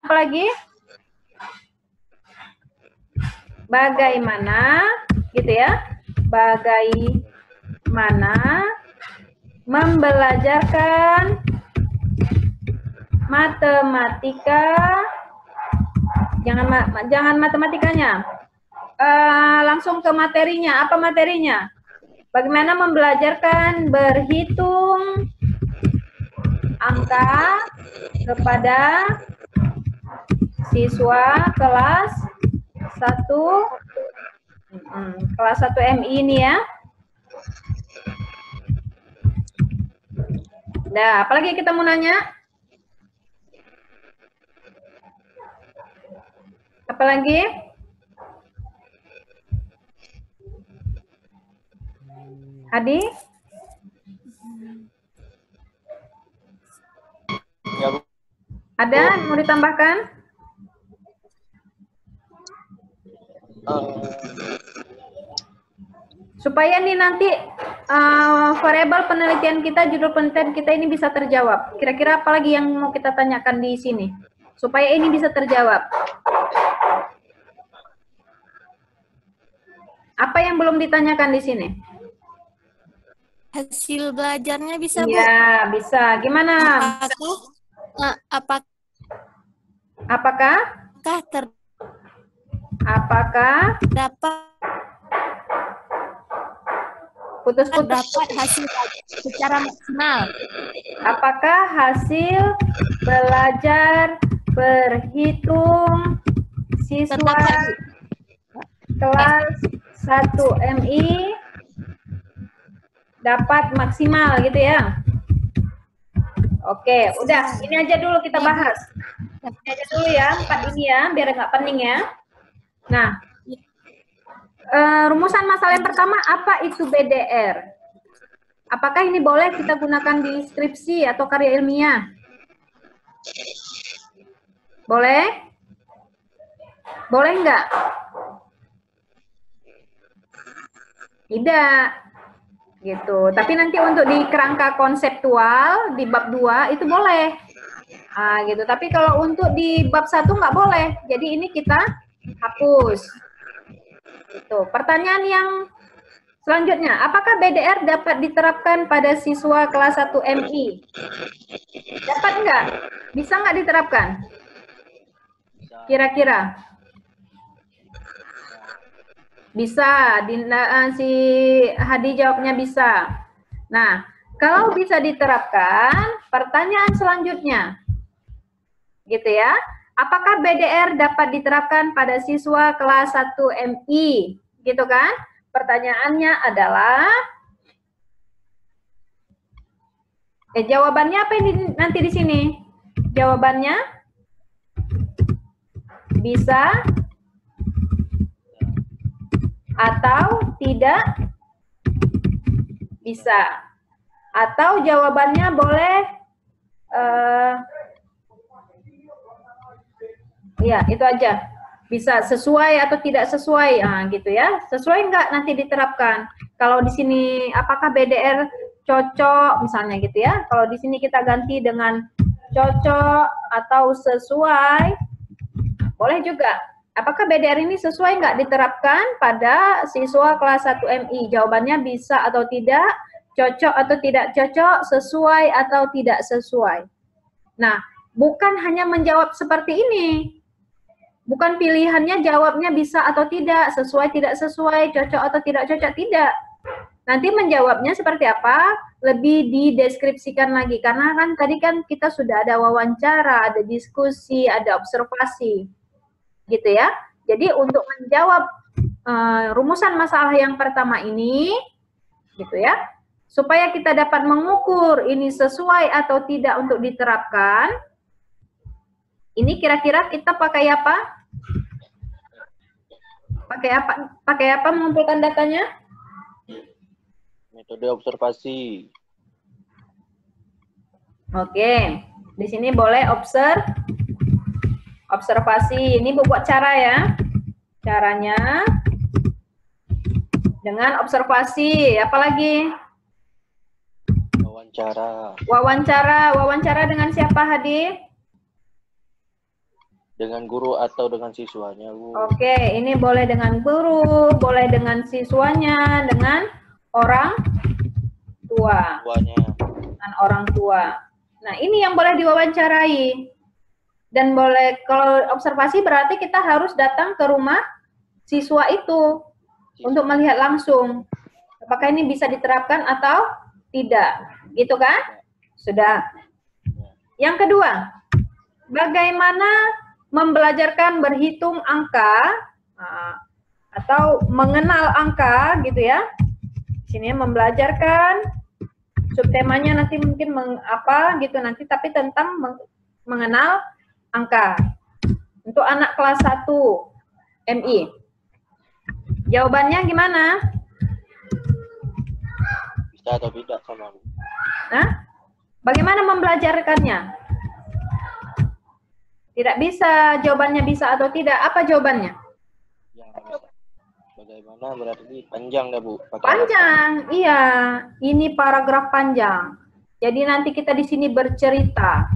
Apa lagi? Bagaimana, gitu ya? Bagaimana membelajarkan matematika? Jangan matematikanya. Langsung ke materinya. Apa materinya? Bagaimana membelajarkan berhitung angka kepada siswa kelas 1 MI ini ya. Nah, apalagi kita mau nanya? Apalagi? Hadi? Ya, Bu. Ada mau ditambahkan? Supaya nih nanti variabel penelitian kita, judul penelitian kita ini bisa terjawab. Kira-kira apa lagi yang mau kita tanyakan di sini? Supaya ini bisa terjawab. Apa yang belum ditanyakan di sini? Hasil belajarnya bisa, Bu? Iya, bisa. Gimana? Apakah dapat putus-putus dapat hasil secara maksimal? Apakah hasil belajar berhitung siswa kelas 1 MI dapat maksimal gitu ya? Oke, udah. Ini aja dulu kita bahas. Ini aja dulu ya, 4 ini ya, biar nggak pening ya. Nah, rumusan masalah yang pertama, apa itu BDR? Apakah ini boleh kita gunakan di skripsi atau karya ilmiah? Boleh? Boleh nggak? Tidak. Gitu. Tapi nanti untuk di kerangka konseptual, di bab 2, itu boleh. Gitu. Tapi kalau untuk di bab 1 nggak boleh. Jadi ini kita hapus. Gitu. Pertanyaan yang selanjutnya, apakah BDR dapat diterapkan pada siswa kelas 1 MI? Dapat nggak? Bisa nggak diterapkan? Kira-kira? Bisa. Si Hadi jawabnya bisa. Nah, kalau bisa diterapkan, pertanyaan selanjutnya. Gitu ya. Apakah BDR dapat diterapkan pada siswa kelas 1 MI? Gitu kan? Pertanyaannya adalah, jawabannya apa ini nanti di sini? Jawabannya bisa atau tidak bisa. Atau jawabannya boleh, ya itu aja. Bisa sesuai atau tidak sesuai, gitu ya. Sesuai nggak nanti diterapkan. Kalau di sini apakah BDR cocok misalnya gitu ya. Kalau di sini kita ganti dengan cocok atau sesuai, boleh juga. Apakah BDR ini sesuai nggak diterapkan pada siswa kelas 1 MI? Jawabannya bisa atau tidak, cocok atau tidak cocok, sesuai atau tidak sesuai. Nah, bukan hanya menjawab seperti ini. Bukan pilihannya jawabnya bisa atau tidak, sesuai tidak sesuai, cocok atau tidak cocok, tidak. Nanti menjawabnya seperti apa, lebih dideskripsikan lagi. Karena kan tadi kan kita sudah ada wawancara, ada diskusi, ada observasi. Gitu ya. Jadi untuk menjawab rumusan masalah yang pertama ini, gitu ya, supaya kita dapat mengukur ini sesuai atau tidak untuk diterapkan, ini kira-kira kita pakai apa? Pakai apa mengumpulkan datanya? Metode observasi. Oke, di sini boleh observasi. Ini buat cara ya. Caranya dengan observasi. Apalagi? Wawancara. Wawancara dengan siapa, Hadi? Dengan guru atau dengan siswanya, Bu. Oke, ini boleh dengan guru, boleh dengan siswanya, dengan orang tua. Dengan orang tua. Nah, ini yang boleh diwawancarai. Dan boleh, kalau observasi berarti kita harus datang ke rumah siswa itu untuk melihat langsung. Apakah ini bisa diterapkan atau tidak. Gitu kan? Sudah. Yang kedua, bagaimana membelajarkan berhitung angka atau mengenal angka gitu ya. Sini membelajarkan, subtemanya nanti mungkin apa gitu nanti, tapi tentang mengenal angka. Untuk anak kelas 1 MI. Jawabannya gimana? Bisa atau tidak sama Bu? Nah, bagaimana membelajarkannya? Tidak bisa, jawabannya bisa atau tidak. Apa jawabannya? Ya, bisa. Bagaimana berarti panjang dah Bu? Panjang, iya. Ini paragraf panjang. Jadi nanti kita di sini bercerita.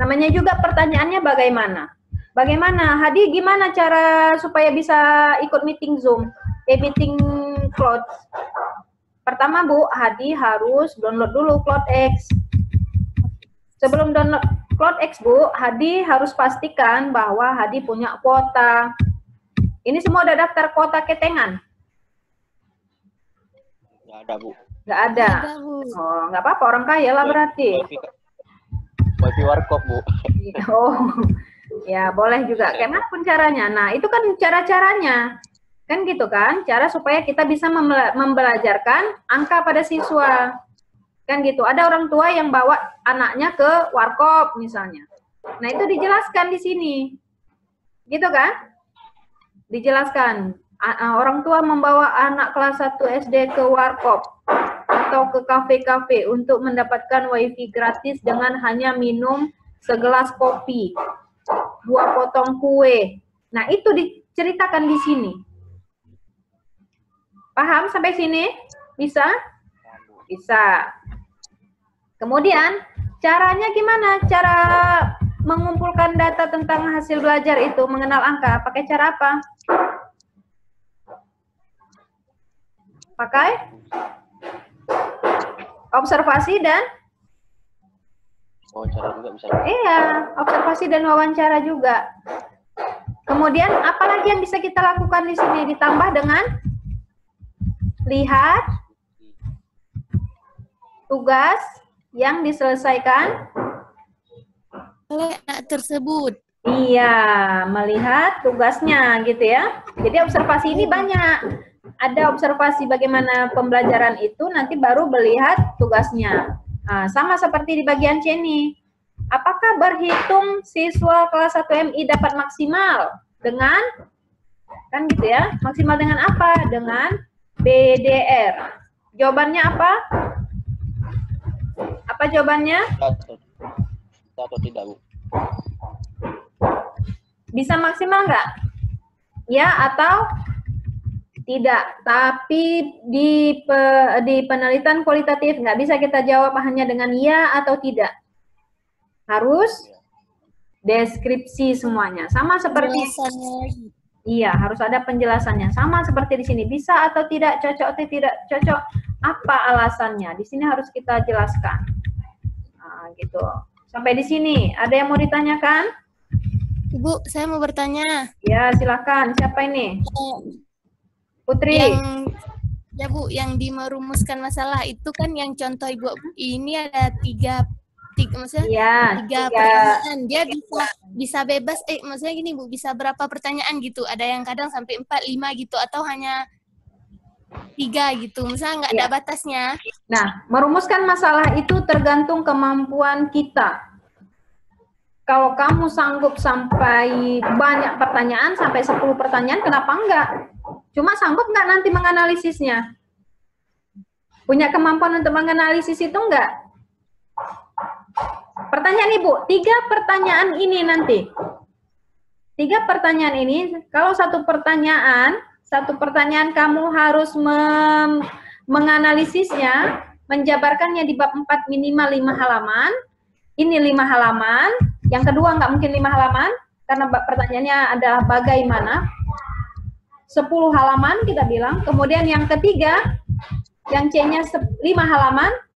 Namanya juga pertanyaannya bagaimana? Bagaimana? Hadi, gimana cara supaya bisa ikut meeting Zoom? Meeting Cloud. Pertama Bu, Hadi harus download dulu CloudX. Sebelum download CloudX Bu, Hadi harus pastikan bahwa Hadi punya kuota. Ini semua udah daftar kuota ketengan? Nggak ada Bu. Nggak ada. Oh, nggak apa-apa, orang kaya lah berarti. Wifi warkop Bu. Oh, ya boleh juga. Gimana pun caranya. Nah, itu kan cara-caranya. Kan gitu kan, cara supaya kita bisa membelajarkan angka pada siswa. Kan gitu, ada orang tua yang bawa anaknya ke warkop misalnya. Nah, itu dijelaskan di sini. Gitu kan? Dijelaskan. Orang tua membawa anak kelas 1 SD ke warkop atau ke kafe-kafe untuk mendapatkan wifi gratis dengan hanya minum segelas kopi, 2 potong kue. Nah, itu diceritakan di sini. Paham sampai sini? Bisa? Bisa. Kemudian, caranya gimana? Cara mengumpulkan data tentang hasil belajar itu, mengenal angka, pakai cara apa? Pakai observasi dan wawancara juga bisa. Iya, observasi dan wawancara juga. Kemudian, apalagi yang bisa kita lakukan di sini ditambah dengan lihat tugas yang diselesaikan oleh anak tersebut. Iya, melihat tugasnya gitu ya. Jadi observasi ini banyak. Ada observasi bagaimana pembelajaran itu, nanti baru melihat tugasnya. Nah, sama seperti di bagian C ini. Apakah berhitung siswa kelas 1 MI dapat maksimal? Dengan, kan gitu ya, maksimal dengan apa? Dengan BDR. Jawabannya apa? Apa jawabannya? Atau tidak Bu? Bisa maksimal nggak? Ya atau tidak? Tapi di penelitian kualitatif nggak bisa kita jawab hanya dengan ya atau tidak. Harus deskripsi semuanya. Sama seperti iya, harus ada penjelasannya. Sama seperti di sini. Bisa atau tidak, cocok atau tidak cocok. Apa alasannya? Di sini harus kita jelaskan. Nah, gitu. Sampai di sini. Ada yang mau ditanyakan? Ibu, saya mau bertanya. Ya, silakan. Siapa ini? Putri. Ya Bu, yang merumuskan masalah itu kan yang contoh Ibu ini ada tiga maksudnya ya, tiga pertanyaan. Dia bisa bebas, maksudnya gini Bu, bisa berapa pertanyaan gitu? Ada yang kadang sampai 4, 5 gitu, atau hanya 3 gitu, misalnya nggak ada batasnya. Nah, merumuskan masalah itu tergantung kemampuan kita. Kalau kamu sanggup sampai banyak pertanyaan, sampai 10 pertanyaan, kenapa enggak? Cuma sanggup nggak nanti menganalisisnya? Punya kemampuan untuk menganalisis itu enggak? Pertanyaan Ibu, 3 pertanyaan ini nanti. 3 pertanyaan ini, kalau satu pertanyaan kamu harus menganalisisnya, menjabarkannya di bab 4 minimal 5 halaman. Ini 5 halaman. Yang kedua nggak mungkin 5 halaman. karena pertanyaannya adalah bagaimana. 10 halaman kita bilang. Kemudian yang ketiga, yang C-nya 5 halaman,